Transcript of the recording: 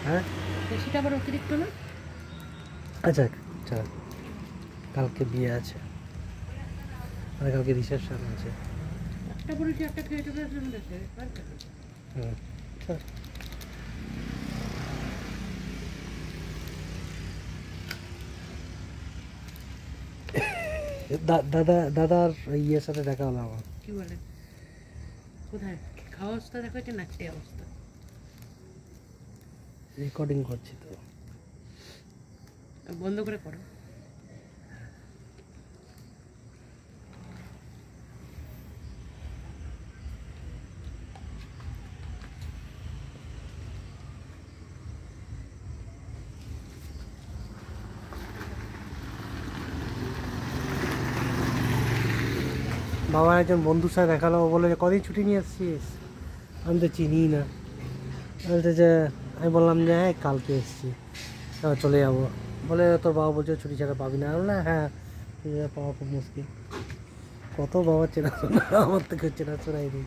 হ্যাঁ সেটা আবার অতিরিক্ত না? আচ্ছা আচ্ছা, কালকে বিয়ে আছে, মানে কালকে রিসেপশন আছে। একটা বলেছি একটা খেয়ে চলে আসলে হুম, চল। দাদার ইয়ের সাথে দেখা হলো আমার। কি বলে? কোথায় খাওয়া অবস্থা দেখাচ্ছে না খেয়ে অবস্থা? রেকর্ডিং করছি তো। বন্ধ করে করো। বাবার একজন বন্ধুর সাথে দেখালো, ও বলে যে কদিন ছুটি নিয়ে এসছিস, আমি তো চিনি না। বলতে যে আমি বললাম যে হ্যাঁ কালকে এসেছি, চলে যাবো। বলে তোর বাবা বলছে ছুটি ছাড়া পাবি না। আমি বললাম হ্যাঁ ছুটি ছাড়া পাওয়া খুব মুশকিল। কত বাবা চেনাশোনা, আমার থেকে চেনাশোনাই নেই।